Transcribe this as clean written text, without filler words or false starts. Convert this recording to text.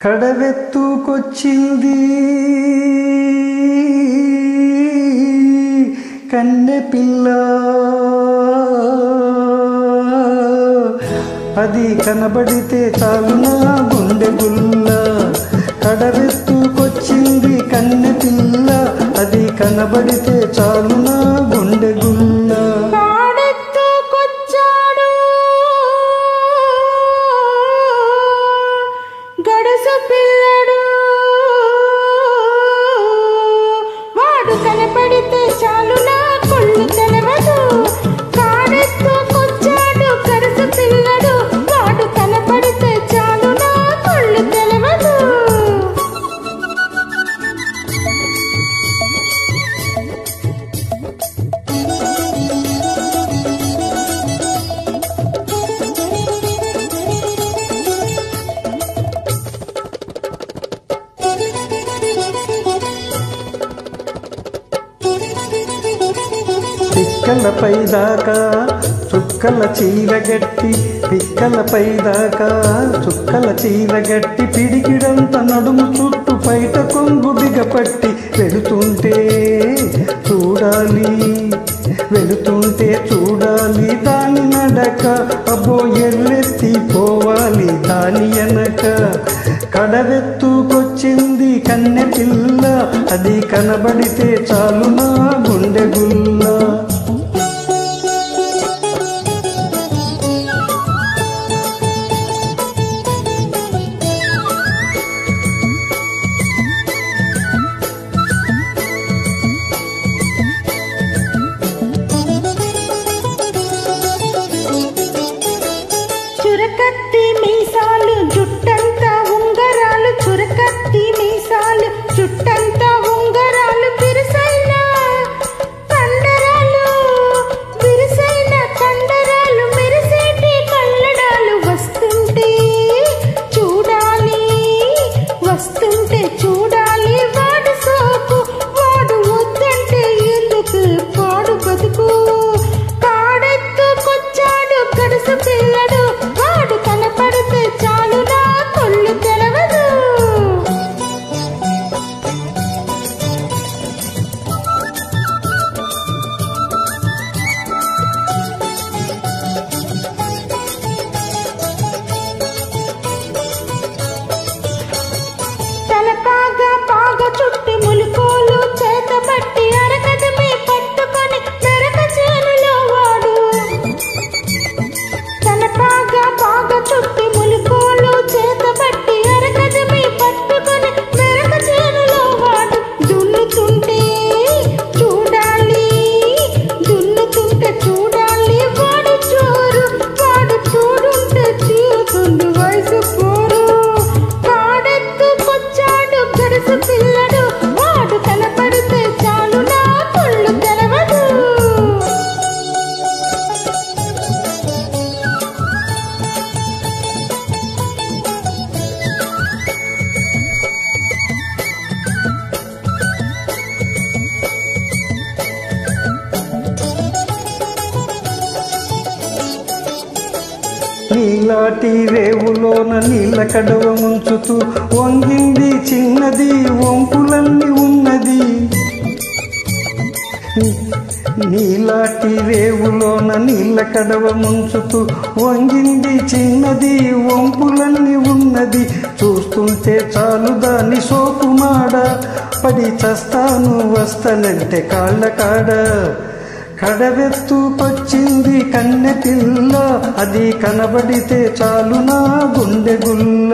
కడవెత్తుకొచ్చింది కన్నె పిల్ల, అది కనబడితే చాలునా గుండె గుల్ల. కడవెత్తుకొచ్చింది కన్నె పిల్ల, అది కనబడితే చాలునా గుండె గుల్ల. కనపడితే చాలు నా కొళ్ళు తెలవదు. కాడెత్తుకొచ్చాడు గరసు పిల్లడు, వాడు కనపడితే చాలు నా కొళ్ళు తెలవదు. పిక్కలపై దాకా చుక్కల చీరగట్టి, పిక్కలపై దాకా చుక్కల చీరగట్టి, పిడికిడంత నడుము చుట్టూ పైట కొంగు బిగపట్టి వెళుతుంటే చూడాలి, వెళుతుంటే చూడాలి దాని నడక. అబ్బో ఎల్లెత్తి పోవాలి దాని వెనక. కడవెత్తుకొచ్చింది కన్నె పిల్ల, అది కనబడితే చాలు నా గుండె గుల్ల. చురకత్తి మీసాలు జుట్టంతా ఉంగరాలు, చురకత్తి మీసాలు జుట్టంతా ఉంగరాలు, బిరుసైన కండరాలు, బిరుసైన కండరాలు, మెరిసేటి కళ్ళడాలు. వస్తుంటే చూడాలి, వస్తుంటే చూడాలి వాడు సోకు, వాడు వద్దంటే ఎందుకు పాడు బతుకు. కాడెత్తుకొచ్చాడు గడుసు పిల్లడు, వాడు కనపడితే చాలు నా కొళ్ళు తెలవదు. తలపాగా పాగా చుట్టి ములుకోలు చేతబట్టి, అరకదమే పట్టుకొని మెరక చేనులో వాడు. తలపాగా పాగా చుట్టి ములుకోలు చేతబట్టి, అరకదమే పట్టుకొని మెరక చేనులో వాడు. దున్నుతుంటే చూడాలి, దున్నుతుంటే చూడాలి వాడు చోరు, వాడు చూడుంటే తీరుతుంది వయసు పోరు. కాడెత్తుకొచ్చాడు గడుసు పిల్లడు, వాడు కనపడితే చాలు నా కొళ్ళు తెలవదు. నీలాటి రేవులోన నీళ్ళ కడవ ముంచుతూ వంగింది చిన్నది, వంపులన్నీ ఉన్నది. నీలాటి రేవులోన నీళ్ళ కడవ ముంచుతూ వంగింది చిన్నది, వంపులన్నీ ఉన్నది. చూస్తుంటే చాలు దాని సోకుమాడ, పడి చస్తాను వస్తానంటే కాళ్ళ కాడ. కడవెత్తుకొచ్చింది కన్నె పిల్ల, అది కనబడితే చాలు నా గుండె గుల్ల.